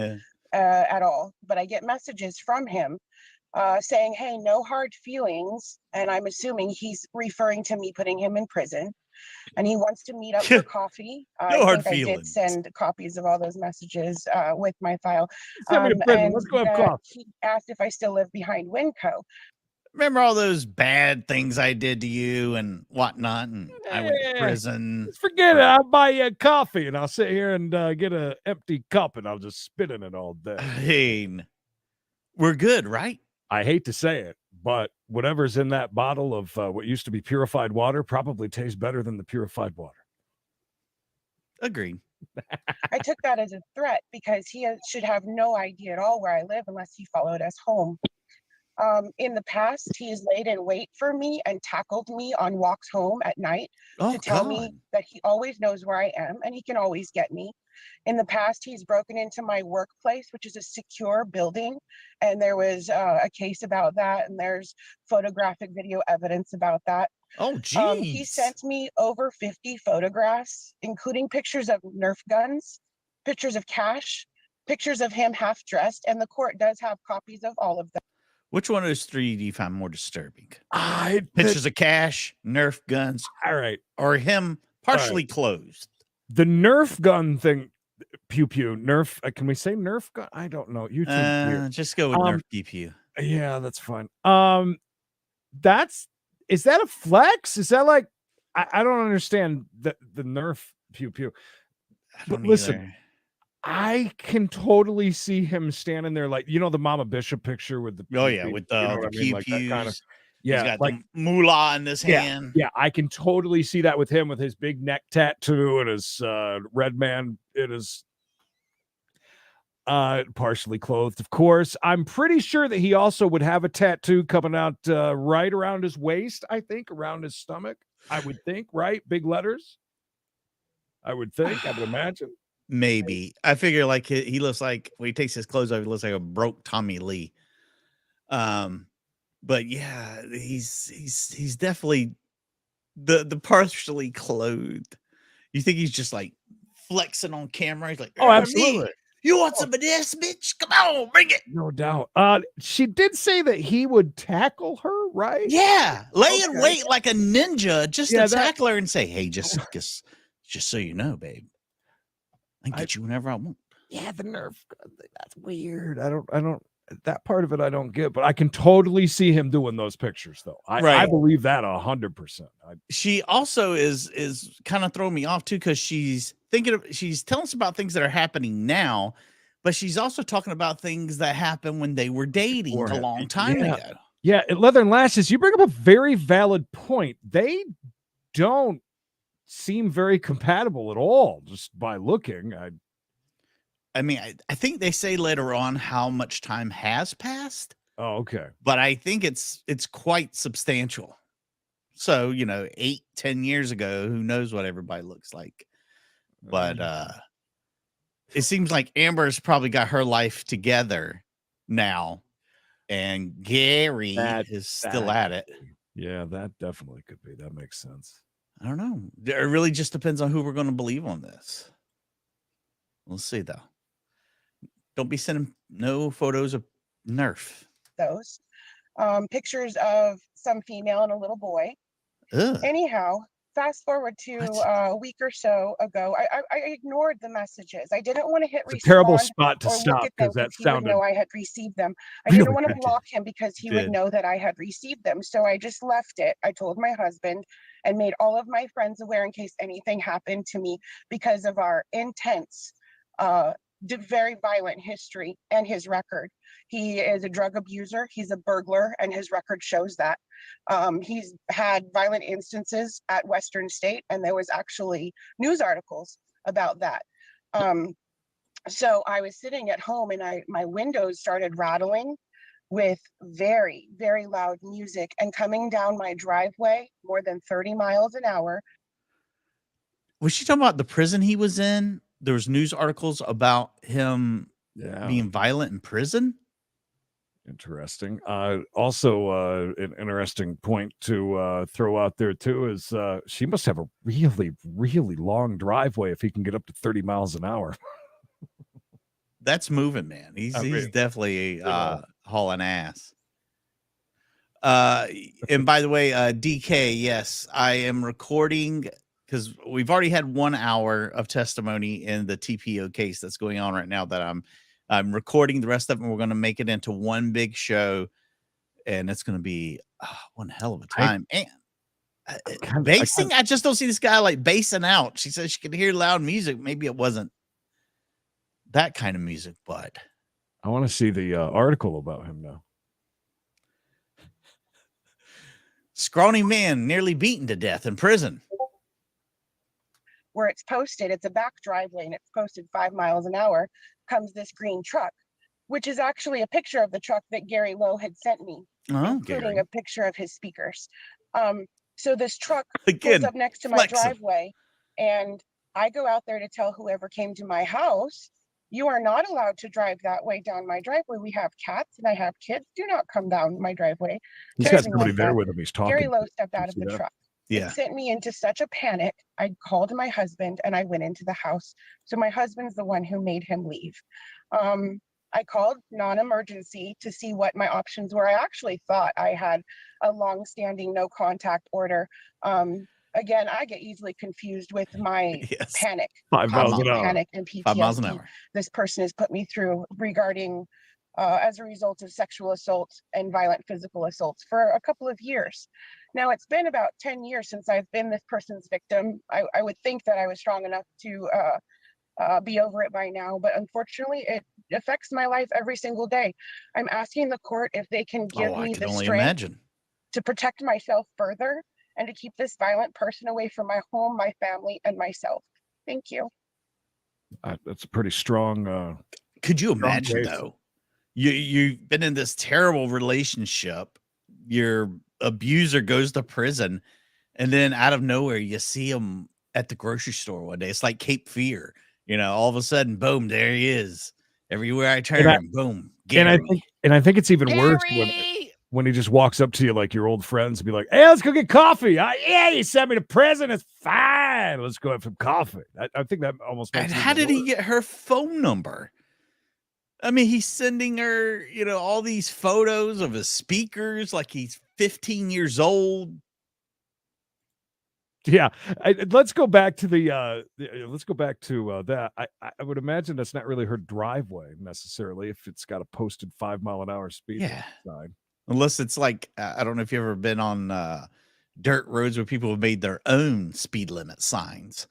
Speaker 11: at all, but I get messages from him saying, hey, no hard feelings. And I'm assuming he's referring to me putting him in prison. And he wants to meet up for coffee.
Speaker 5: No hard
Speaker 11: I did
Speaker 5: feelings.
Speaker 11: send copies of all those messages with my file.
Speaker 4: Send me to prison.
Speaker 11: And
Speaker 4: Let's go have coffee.
Speaker 11: he asked if I still live behind Winco.
Speaker 5: Remember all those bad things I did to you and whatnot, and I went to prison.
Speaker 4: Just forget it. I'll buy you a coffee, and I'll sit here and get an empty cup, and I'll just spit in it all day.
Speaker 5: Hey, we're good, right?
Speaker 4: I hate to say it, but whatever's in that bottle of what used to be purified water probably tastes better than the purified water.
Speaker 5: Agreed.
Speaker 11: I took that as a threat because he should have no idea at all where I live unless he followed us home. In the past, he's laid in wait for me and tackled me on walks home at night to tell me that he always knows where I am and he can always get me. In the past, he's broken into my workplace, which is a secure building, and there was a case about that, and there's photographic video evidence about that.
Speaker 5: Oh, geez.
Speaker 11: He sent me over 50 photographs, including pictures of Nerf guns, pictures of cash, pictures of him half dressed, and the court does have copies of all of them.
Speaker 5: Which one of those three do you find more disturbing?
Speaker 4: Pictures
Speaker 5: of cash, Nerf guns,
Speaker 4: all right,
Speaker 5: or him partially closed?
Speaker 4: The Nerf gun thing, pew pew. Nerf. Can we say Nerf gun? I don't know. You
Speaker 5: just go with Nerf pew pew.
Speaker 4: Yeah, that's fine. Is that a flex? Is that like I don't understand the Nerf pew pew. But listen. I can totally see him standing there, like, you know, the Mama Bishop picture with the
Speaker 5: with the pew
Speaker 4: like
Speaker 5: pews.
Speaker 4: kind of,
Speaker 5: He's got like the moolah in his hand.
Speaker 4: Yeah, I can totally see that with him with his big neck tattoo and his red man. It is partially clothed, of course. I'm pretty sure that he also would have a tattoo coming out right around his waist. I think around his stomach. I would think, right? Big letters. I would think. I would imagine.
Speaker 5: Maybe. I figure like he looks like when he takes his clothes off, he looks like a broke Tommy Lee. But yeah, he's definitely the partially clothed. You think he's just like flexing on camera? He's like,
Speaker 4: oh, absolutely.
Speaker 5: Me. You want some of this, bitch? Come on, bring it.
Speaker 4: No doubt. She did say that he would tackle her, right?
Speaker 5: Yeah, lay in wait like a ninja just to tackle her and say, "Hey, just so you know, babe, I can get you whenever I want."
Speaker 4: Yeah, the Nerf. That's weird. I don't. That part of it I don't get, but I can totally see him doing those pictures, though. I believe that 100%.
Speaker 5: She also is kind of throwing me off too because she's telling us about things that are happening now, but she's also talking about things that happened when they were dating a long time ago.
Speaker 4: Yeah, at Leather and Lashes, you bring up a very valid point. They don't seem very compatible at all, just by looking.
Speaker 5: I mean, I think they say later on how much time has passed.
Speaker 4: Oh, okay.
Speaker 5: But I think it's quite substantial. So, 8-10 years ago, who knows what everybody looks like. But it seems like Amber's probably got her life together now, and Gary is still at it.
Speaker 4: Yeah, that definitely could be. That makes sense.
Speaker 5: I don't know. It really just depends on who we're going to believe on this. We'll see, though. Don't be sending no photos of Nerf.
Speaker 11: Those pictures of some female and a little boy.
Speaker 5: Ugh.
Speaker 11: Anyhow, fast forward to a week or so ago, I ignored the messages. I didn't want to hit
Speaker 4: It's a terrible
Speaker 11: respond
Speaker 4: spot to
Speaker 11: or
Speaker 4: stop
Speaker 11: look at them
Speaker 4: because that
Speaker 11: because he would
Speaker 4: sounded
Speaker 11: know I had received them. I
Speaker 4: really
Speaker 11: didn't want to
Speaker 4: good.
Speaker 11: block him because he would
Speaker 4: did.
Speaker 11: know that I had received them. So I just left it. I told my husband and made all of my friends aware in case anything happened to me because of our intense, very violent history and his record. He is a drug abuser. He's a burglar, and his record shows that. He's had violent instances at Western State, and there was actually news articles about that. So I was sitting at home, and my windows started rattling with very, very loud music and coming down my driveway more than 30 miles an hour.
Speaker 5: Was she talking about the prison he was in? There was news articles about him being violent in prison.
Speaker 4: Interesting. Also, an interesting point to throw out there too is she must have a really, really long driveway if he can get up to 30 miles an hour.
Speaker 5: That's moving, man. He's definitely hauling ass. And by the way, DK, yes, I am recording because we've already had 1 hour of testimony in the TPO case that's going on right now that I'm recording the rest of them. We're going to make it into one big show, and it's going to be one hell of a time. Basing, I just don't see this guy like basing out. She said she could hear loud music. Maybe it wasn't that kind of music, but
Speaker 4: I want to see the article about him now.
Speaker 5: Scrawny man nearly beaten to death in prison.
Speaker 11: Where it's posted, it's a back driveway, and it's posted 5 miles an hour, comes this green truck, which is actually a picture of the truck that Gary Lowe had sent me, including a picture of his speakers. So this truck pulls up next to my driveway, and I go out there to tell whoever came to my house, you are not allowed to drive that way down my driveway. We have cats and I have kids. Do not come down my driveway.
Speaker 4: He's got somebody there with him. He's talking.
Speaker 11: Gary Lowe stepped out of the truck.
Speaker 5: Yeah.
Speaker 11: It sent me into such a panic. I called my husband and I went into the house. So my husband's the one who made him leave. I called non-emergency to see what my options were. I actually thought I had a long-standing no contact order. Again, I get easily confused with my panic.
Speaker 4: 5 miles an hour.
Speaker 11: Panic and PTSD.
Speaker 5: 5 miles an hour.
Speaker 11: This person has put me through regarding as a result of sexual assault and violent physical assaults for a couple of years. Now, it's been about 10 years since I've been this person's victim. I would think that I was strong enough to be over it by now, but unfortunately, it affects my life every single day. I'm asking the court if they can give me the strength to protect myself further and to keep this violent person away from my home, my family, and myself. Thank you.
Speaker 4: That's a pretty strong.
Speaker 5: Could you imagine though? You've been in this terrible relationship. Your abuser goes to prison, and then out of nowhere, you see him at the grocery store one day. It's like Cape Fear, all of a sudden, boom, there he is. Everywhere I turn, boom. Gary.
Speaker 4: And I think it's even worse when he just walks up to you like your old friends and be like, "Hey, let's go get coffee." Yeah, you sent me to prison. It's fine. Let's go have some coffee. I think that almost makes
Speaker 5: it how did he get her phone number? I mean, he's sending her, all these photos of his speakers like he's 15 years old.
Speaker 4: Yeah, let's go back to that. I would imagine that's not really her driveway necessarily if it's got a posted 5 mile an hour speed sign.
Speaker 5: Unless it's like, I don't know if you've ever been on dirt roads where people have made their own speed limit signs.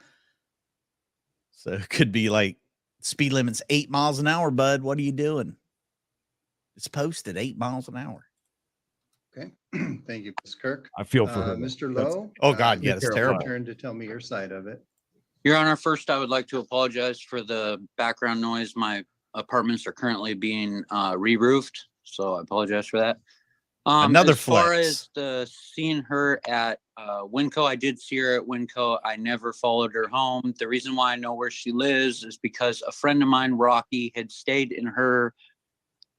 Speaker 5: So it could be like, speed limit's 8 miles an hour, bud. What are you doing? It's posted 8 miles an hour.
Speaker 9: Okay. Thank you, Ms. Kirk.
Speaker 4: I feel for her.
Speaker 9: Mr. Lowe.
Speaker 5: Oh God, yeah, it's terrible.
Speaker 9: Turn to tell me your side of it.
Speaker 10: Your Honor, first I would like to apologize for the background noise. My apartments are currently being re-roofed, so I apologize for that.
Speaker 5: Another
Speaker 10: as far
Speaker 5: flex.
Speaker 10: as the seeing her at Winco, I did see her at Winco. I never followed her home. The reason why I know where she lives is because a friend of mine, Rocky, had stayed in her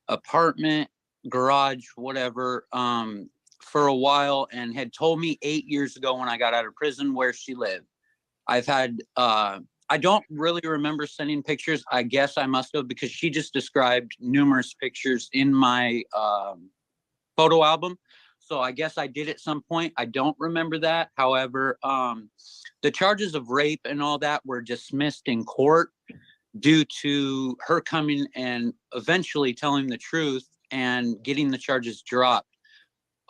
Speaker 10: apartment, garage, whatever, for a while, and had told me 8 years ago when I got out of prison where she lived. I've had I don't really remember sending pictures. I guess I must have, because she just described numerous pictures in my photo album. So I guess I did at some point. I don't remember that. However, the charges of rape and all that were dismissed in court due to her coming and eventually telling the truth and getting the charges dropped.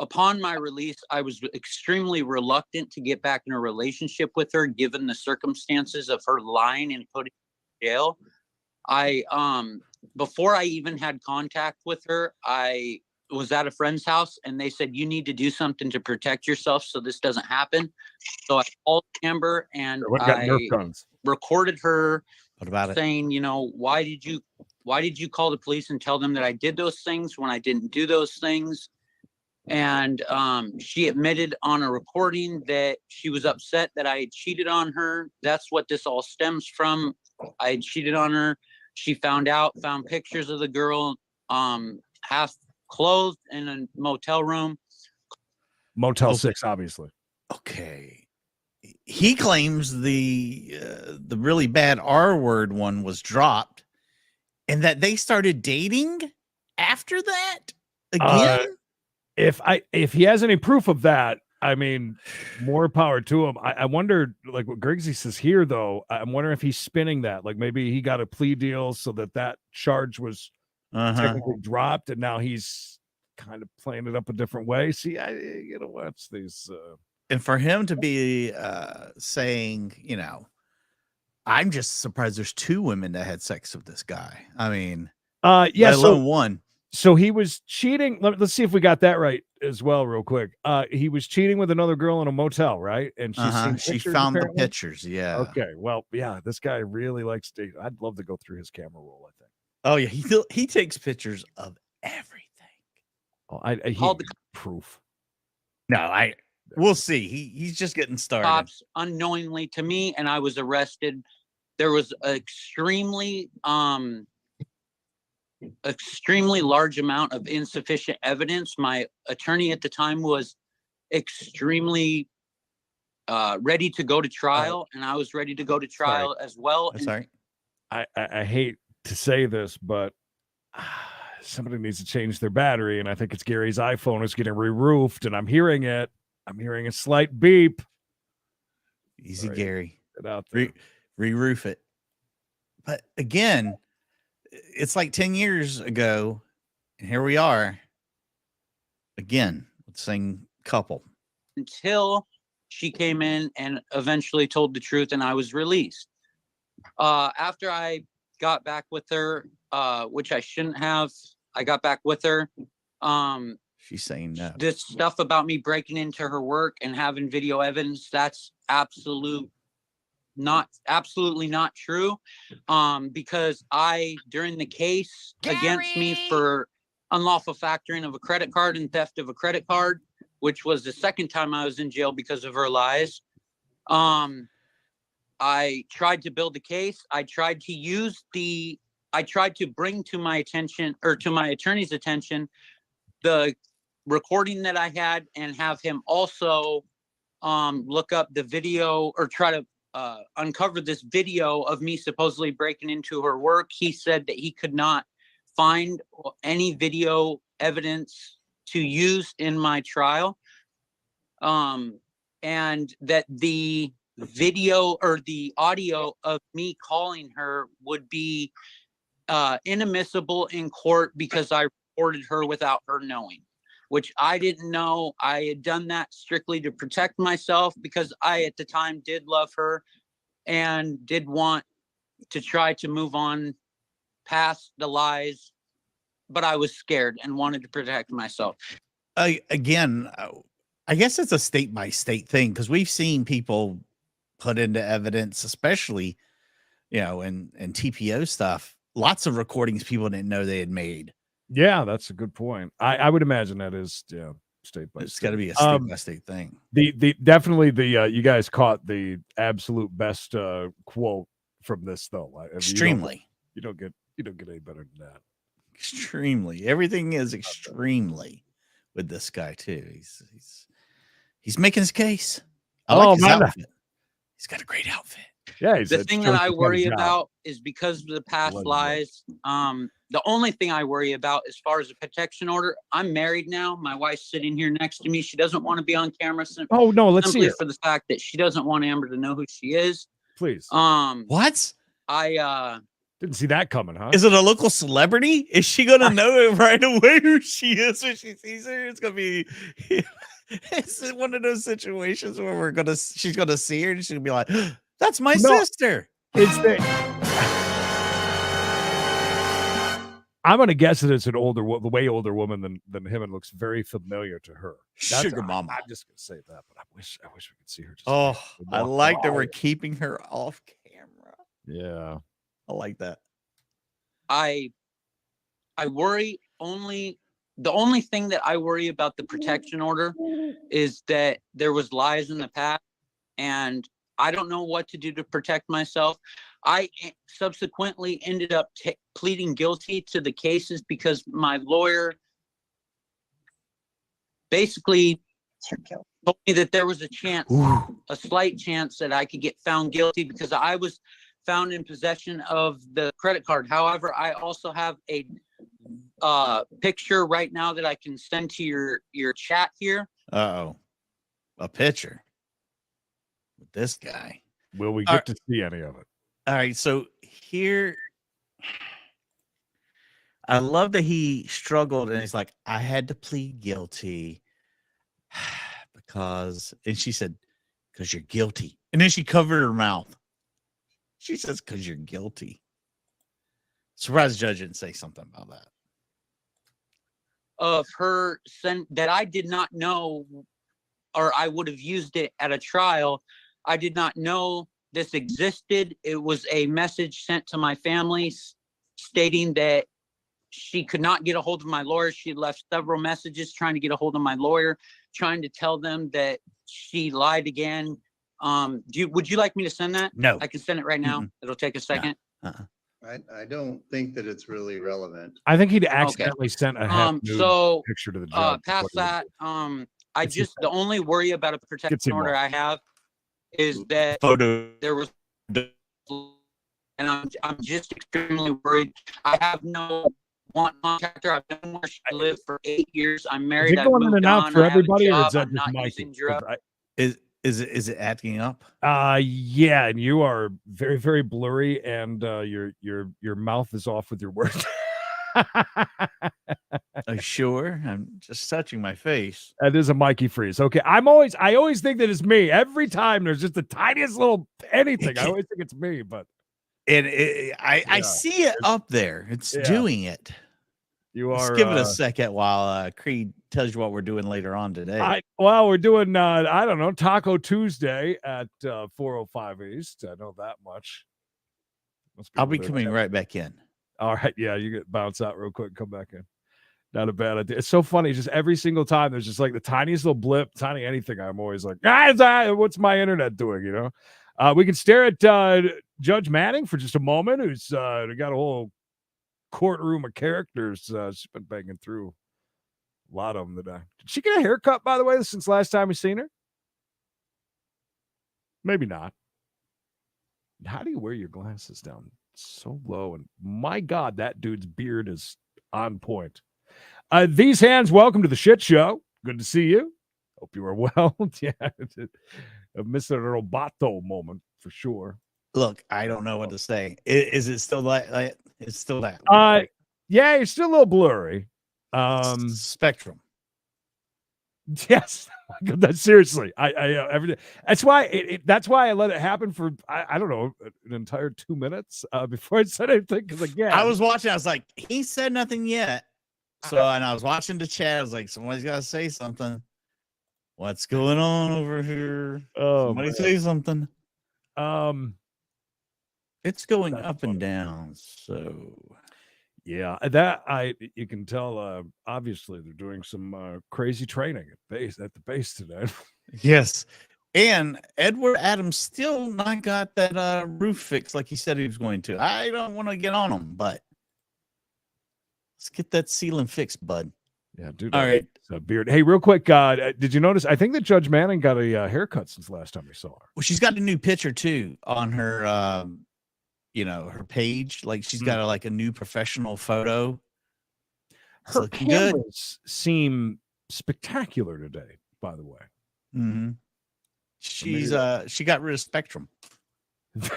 Speaker 10: Upon my release, I was extremely reluctant to get back in a relationship with her, given the circumstances of her lying and putting in jail. Before I even had contact with her, I was at a friend's house and they said, you need to do something to protect yourself so this doesn't happen. So I called Amber and I recorded her saying, you know, why did you call the police and tell them that I did those things when I didn't do those things? And she admitted on a recording that she was upset that I had cheated on her. That's what this all stems from. I had cheated on her. She found pictures of the girl half clothed in a motel room.
Speaker 4: Motel 6, obviously.
Speaker 5: Okay. He claims the really bad R word one was dropped and that they started dating after that again.
Speaker 4: If he has any proof of that, I mean, more power to him. I wonder, like what Griggsy says here, though, I'm wondering if he's spinning that. Like maybe he got a plea deal so that charge was technically dropped, and now he's kind of playing it up a different way. See, I gotta watch these.
Speaker 5: And for him to be saying, you know, I'm just surprised there's 2 women that had sex with this guy. I mean,
Speaker 4: yeah,
Speaker 5: let alone one.
Speaker 4: So he was cheating. Let's see if we got that right as well, real quick. He was cheating with another girl in a motel, right? And
Speaker 5: she found the pictures. Yeah.
Speaker 4: Okay. Well, yeah, this guy really likes to. I'd love to go through his camera roll, I think.
Speaker 5: Oh yeah, he takes pictures of everything.
Speaker 4: Oh, he called the proof.
Speaker 5: No, we'll see. He's just getting started.
Speaker 10: Cops unknowingly to me, and I was arrested. There was extremely large amount of insufficient evidence. My attorney at the time was extremely ready to go to trial, and I was ready to go to trial as well.
Speaker 5: Sorry.
Speaker 4: I hate to say this, but somebody needs to change their battery, and I think it's Gary's iPhone is getting re-roofed, and I'm hearing it. I'm hearing a slight beep.
Speaker 5: Easy, Gary.
Speaker 4: Get out there.
Speaker 5: Re-roof it. But again, it's like 10 years ago, and here we are again with the same couple.
Speaker 10: Until she came in and eventually told the truth, and I was released. After I got back with her, which I shouldn't have, I got back with her.
Speaker 5: She's saying no.
Speaker 10: This stuff about me breaking into her work and having video evidence, that's absolutely not true. Because during the case against me for unlawful factoring of a credit card and theft of a credit card, which was the second time I was in jail because of her lies, I tried to build a case. I tried to bring to my attention, or to my attorney's attention, the recording that I had, and have him also look up the video, or try to uncover this video of me supposedly breaking into her work. He said that he could not find any video evidence to use in my trial, and that the video or the audio of me calling her would be inadmissible in court because I reported her without her knowing, which I didn't know. I had done that strictly to protect myself because I, at the time, did love her and did want to try to move on past the lies, but I was scared and wanted to protect myself.
Speaker 5: Again, I guess it's a state by state thing, because we've seen people put into evidence, especially, you know, and TPO stuff, lots of recordings people didn't know they had made.
Speaker 4: Yeah, that's a good point. I would imagine that is state by
Speaker 5: It's
Speaker 4: state.
Speaker 5: got to be a state by state thing.
Speaker 4: The definitely the you guys caught the absolute best quote from this though. I mean,
Speaker 5: Extremely.
Speaker 4: You don't get any better than that.
Speaker 5: Extremely. Everything is extremely with this guy too. He's making his case. I like his outfit. He's got a great outfit.
Speaker 4: Yeah,
Speaker 10: the thing that I worry about is because of the past lies. The only thing I worry about as far as a protection order, I'm married now. My wife's sitting here next to me. She doesn't want to be on camera.
Speaker 4: Oh no, let's see
Speaker 10: simply
Speaker 4: it.
Speaker 10: for the fact that she doesn't want Amber to know who she is.
Speaker 4: Please.
Speaker 5: What?
Speaker 10: I
Speaker 4: didn't see that coming, huh?
Speaker 5: Is it a local celebrity? Is she gonna know right away who she is when she sees her? It's gonna be is it one of those situations where she's gonna see her and she's gonna be like, that's my sister.
Speaker 4: It's I'm gonna guess that it's an way older woman than him, and looks very familiar to her.
Speaker 5: Sugar mama.
Speaker 4: I'm just gonna say that, but I wish we could see her.
Speaker 5: I like that we're keeping her off camera.
Speaker 4: Yeah,
Speaker 5: I like that.
Speaker 10: I worry the only thing that I worry about the protection order is that there was lies in the past, and I don't know what to do to protect myself. I subsequently ended up pleading guilty to the cases because my lawyer basically told me that there was a chance, a slight chance that I could get found guilty because I was found in possession of the credit card. However, I also have a picture right now that I can send to your chat here.
Speaker 5: A picture with this guy.
Speaker 4: Will we get to see any of it?
Speaker 5: All right, so here, I love that he struggled and he's like, I had to plead guilty because, and she said, because you're guilty. And then she covered her mouth. She says, because you're guilty. Surprised the judge didn't say something about that.
Speaker 10: Of her that I did not know, or I would have used it at a trial. I did not know this existed. It was a message sent to my family stating that she could not get a hold of my lawyer. She left several messages trying to get a hold of my lawyer, trying to tell them that she lied again. Would you like me to send that?
Speaker 5: No.
Speaker 10: I can send it right now. It'll take a second.
Speaker 9: I don't think that it's really relevant.
Speaker 4: I think he'd accidentally sent a half nude picture to the judge.
Speaker 10: Past that, the only worry about a protection order I have is that there was, and I'm just extremely worried. I have no contact her. I've known where she lived for 8 years. I'm married.
Speaker 4: Is it going in and out for everybody, or is that just Mikey?
Speaker 5: Is it acting up?
Speaker 4: Yeah, and you are very, very blurry, and your mouth is off with your words.
Speaker 5: Sure. I'm just touching my face.
Speaker 4: That is a Mikey freeze. Okay, I always think that it's me. Every time there's just the tiniest little anything, I always think it's me. But
Speaker 5: I see it up there. It's doing it. Let's give it a second while Creed tells you what we're doing later on today.
Speaker 4: We're doing I don't know, Taco Tuesday at 405 East. I know that much.
Speaker 5: I'll be coming right back in.
Speaker 4: All right, yeah, you get bounce out real quick, come back in. Not a bad idea. It's so funny. Just every single time, there's just like the tiniest little blip, tiny anything. I'm always like, what's my internet doing? You know, we can stare at Judge Manning for just a moment, who's got a whole courtroom of characters. She's been banging through a lot of them today. Did she get a haircut, by the way, since last time we seen her? Maybe not. How do you wear your glasses down so low? And my God, that dude's beard is on point. These hands, welcome to the shit show. Good to see you. Hope you are well. Yeah, a Mr. Roboto moment for sure.
Speaker 5: Look, I don't know what to say. Is it still like it's still that?
Speaker 4: Yeah, you're still a little blurry.
Speaker 5: Spectrum.
Speaker 4: Yes, that's seriously. That's why that's why I let it happen for I don't know an entire 2 minutes before I said anything. Because again,
Speaker 5: I was watching. I was like, he said nothing yet. So and I was watching the chat. I was like, somebody's got to say something. What's going on over here? Somebody say something.
Speaker 4: It's
Speaker 5: going up and down. So
Speaker 4: Yeah, you can tell. Obviously, they're doing some crazy training at the base today.
Speaker 5: Yes. And Edward Adams still not got that roof fixed like he said he was going to. I don't want to get on him, but let's get that ceiling fixed, bud.
Speaker 4: Yeah, dude.
Speaker 5: All right.
Speaker 4: Beard. Hey, real quick, did you notice? I think that Judge Manning got a haircut since last time we saw her.
Speaker 5: Well, she's got a new picture too on her, her page. Like she's got like a new professional photo.
Speaker 4: Her cameras seem spectacular today, by the way.
Speaker 5: Mm-hmm. She got rid of Spectrum.
Speaker 4: It's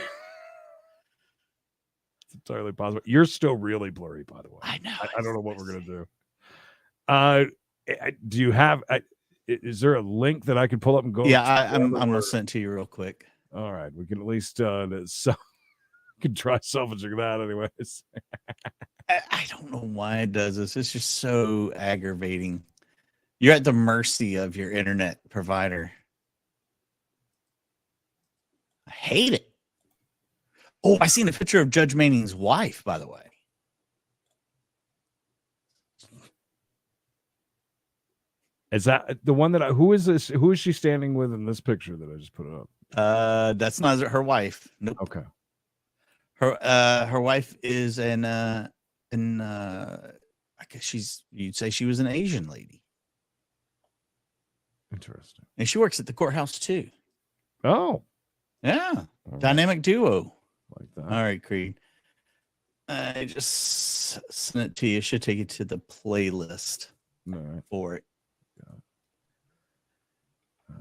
Speaker 4: entirely possible. You're still really blurry, by the way.
Speaker 5: I know.
Speaker 4: I don't know what we're gonna do. Do you have? Is there a link that I can pull up and go?
Speaker 5: Yeah, I'm gonna send it to you real quick.
Speaker 4: All right, we can at least can try salvaging that, anyways.
Speaker 5: I don't know why it does this. It's just so aggravating. You're at the mercy of your internet provider. I hate it. Oh, I seen a picture of Judge Manning's wife, by the way.
Speaker 4: Is that the one that who is this? Who is she standing with in this picture that I just put up?
Speaker 5: That's not her wife. Nope.
Speaker 4: Okay.
Speaker 5: Her wife is I guess you'd say she was an Asian lady.
Speaker 4: Interesting.
Speaker 5: And she works at the courthouse too.
Speaker 4: Oh.
Speaker 5: Yeah.
Speaker 4: All
Speaker 5: Dynamic
Speaker 4: right.
Speaker 5: duo.
Speaker 4: Like that.
Speaker 5: All right, Creed. I just sent it to you. It should take you to the playlist for it.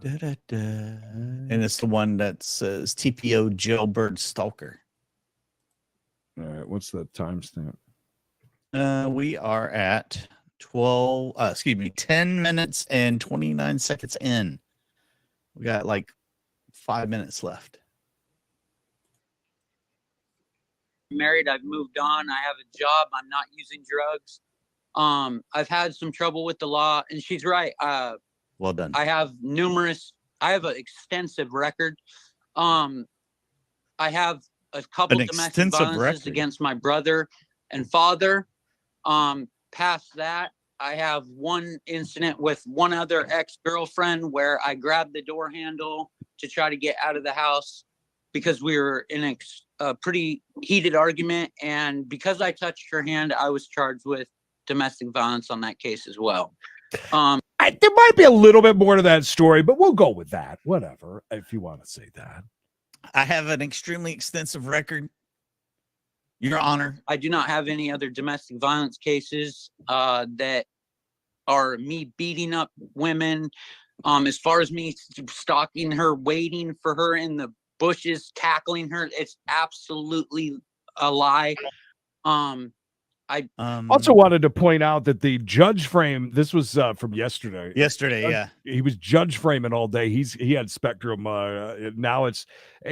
Speaker 5: And it's the one that says TPO Jailbird Stalker.
Speaker 4: All right. What's the timestamp?
Speaker 5: We are at 10 minutes and 29 seconds in. We got like 5 minutes left.
Speaker 10: Married, I've moved on. I have a job. I'm not using drugs. I've had some trouble with the law, and she's right.
Speaker 5: Well done.
Speaker 10: I have an extensive record. I have a couple domestic violences against my brother and father. Past that, I have one incident with one other ex-girlfriend where I grabbed the door handle to try to get out of the house because we were in a pretty heated argument. And because I touched her hand, I was charged with domestic violence on that case as well.
Speaker 4: There might be a little bit more to that story, but we'll go with that. Whatever, if you want to say that.
Speaker 5: I have an extremely extensive record, Your Honor.
Speaker 10: I do not have any other domestic violence cases that are me beating up women. As far as me stalking her, waiting for her in the bushes, tackling her, it's absolutely a lie. I
Speaker 4: also wanted to point out that the judge frame, this was from yesterday.
Speaker 5: Yeah.
Speaker 4: He was judge framing all day. He had Spectrum. Now it's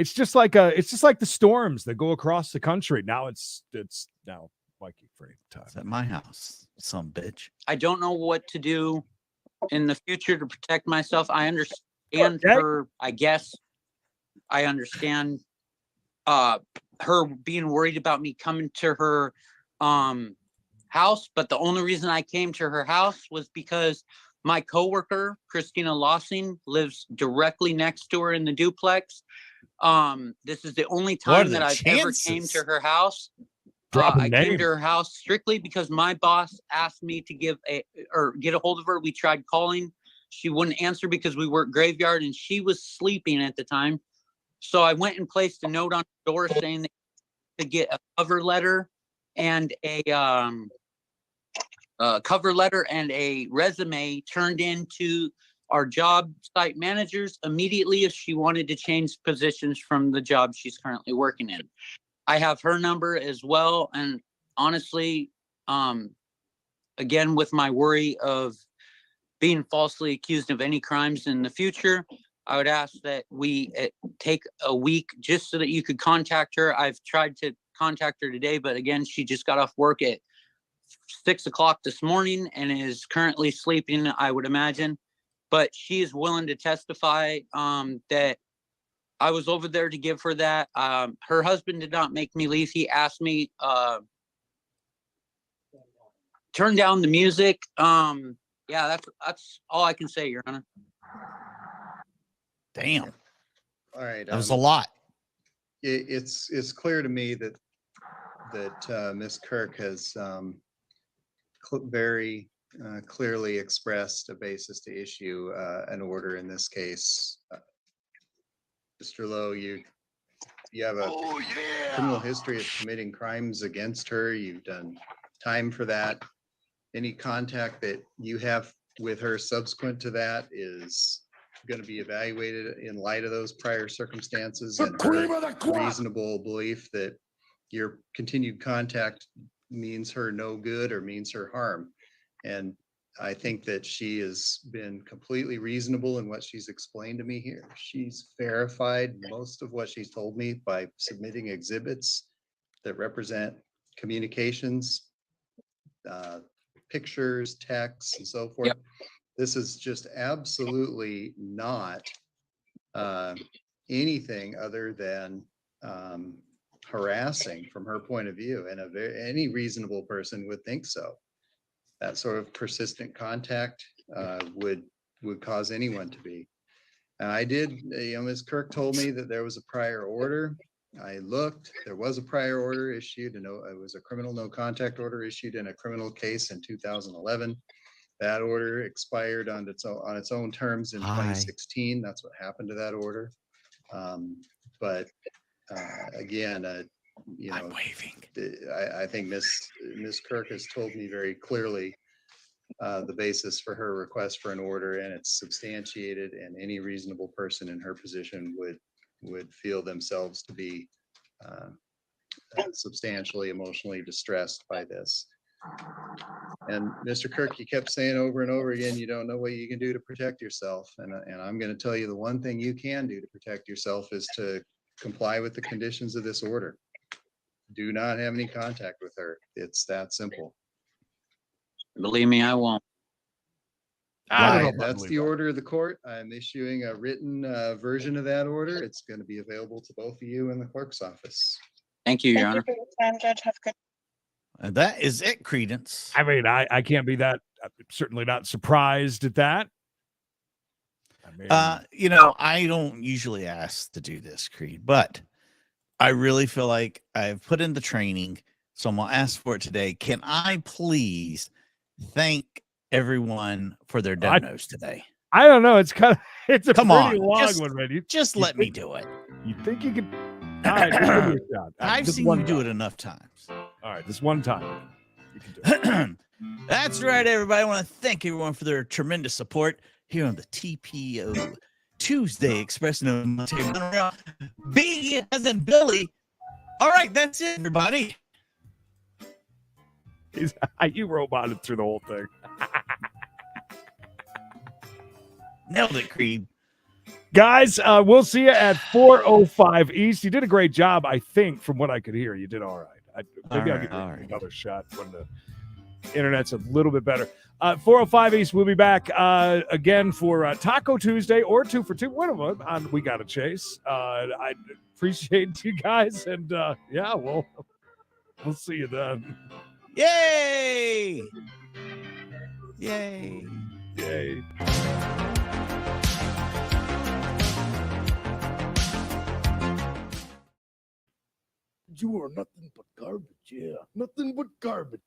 Speaker 4: just like the storms that go across the country. Now it's now Mikey frame time.
Speaker 5: It's at my house, some bitch.
Speaker 10: I don't know what to do in the future to protect myself. I understand her. I guess I understand her being worried about me coming to her house, but the only reason I came to her house was because my coworker Christina Lossing lives directly next to her in the duplex. This is the only time that I've ever came to her house. I came to her house strictly because my boss asked me to get a hold of her. We tried calling. She wouldn't answer because we worked graveyard and she was sleeping at the time. So I went and placed a note on the door saying that to get a cover letter and a resume turned into our job site managers immediately if she wanted to change positions from the job she's currently working in. I have her number as well. And honestly, again, with my worry of being falsely accused of any crimes in the future, I would ask that we take a week just so that you could contact her. I've tried to contact her today, but again, she just got off work at 6 o'clock this morning and is currently sleeping, I would imagine. But she is willing to testify that I was over there to give her that. Her husband did not make me leave. He asked me turn down the music. Yeah, that's all I can say, Your Honor.
Speaker 5: Damn,
Speaker 9: All right.
Speaker 5: that was a lot.
Speaker 9: It's clear to me that Ms. Kirk has very clearly expressed a basis to issue an order in this case. Mr. Lowe, you have a criminal history of committing crimes against her. You've done time for that. Any contact that you have with her subsequent to that is going to be evaluated in light of those prior circumstances and her reasonable belief that your continued contact means her no good or means her harm. And I think that she has been completely reasonable in what she's explained to me here. She's verified most of what she's told me by submitting exhibits that represent communications, pictures, texts, and so forth.
Speaker 10: Yep.
Speaker 9: This is just absolutely not anything other than harassing from her point of view, and any reasonable person would think so. That sort of persistent contact would cause anyone to be. I did, Ms. Kirk told me that there was a prior order. I looked, there was a prior order issued, and it was a criminal no contact order issued in a criminal case in 2011. That order expired on its own terms in 2016. That's what happened to that order. But again,
Speaker 5: I'm waving.
Speaker 9: I think Ms. Kirk has told me very clearly the basis for her request for an order, and it's substantiated, and any reasonable person in her position would feel themselves to be substantially emotionally distressed by this. And Mr. Kirk, you kept saying over and over again, you don't know what you can do to protect yourself. And I'm going to tell you the one thing you can do to protect yourself is to comply with the conditions of this order. Do not have any contact with her. It's that simple.
Speaker 10: Believe me, I won't.
Speaker 9: That's the order of the court. I'm issuing a written version of that order. It's going to be available to both of you in the clerk's office.
Speaker 10: Thank you, Your Honor.
Speaker 11: Thank you for your time, Judge. Have a good.
Speaker 5: And that is it, Credence.
Speaker 4: I mean, I can't be that, I'm certainly not surprised at that. I mean,
Speaker 5: I don't usually ask to do this, Creed, but I really feel like I've put in the training, so I'm gonna ask for it today. Can I please thank everyone for their donos today?
Speaker 4: I don't know. It's a
Speaker 5: Come
Speaker 4: pretty
Speaker 5: on,
Speaker 4: long one, man.
Speaker 5: Just let me do it.
Speaker 4: You think you can? All right, just give me a shot.
Speaker 5: I've seen you do it enough times.
Speaker 4: All right, this one time. You can do it.
Speaker 5: That's right, everybody. I want to thank everyone for their tremendous support here on the TPO Tuesday Express. B as in Billy. All right, that's it, everybody.
Speaker 4: You roboted through the whole thing.
Speaker 5: Nailed it, Creed.
Speaker 4: Guys, we'll see you at 4:05 East. You did a great job, I think, from what I could hear. You did all right. Maybe I'll give you another shot when the internet's a little bit better. 4:05 East, we'll be back again for Taco Tuesday or 2 for 2. One of them on We Gotta Chase. I appreciate you guys, and yeah, we'll see you then.
Speaker 5: Yay! Yay!
Speaker 4: Yay!
Speaker 12: You are nothing but garbage, yeah. Nothing but garbage.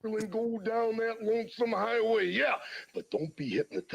Speaker 12: Go down that lonesome highway, yeah. But don't be hypnotized.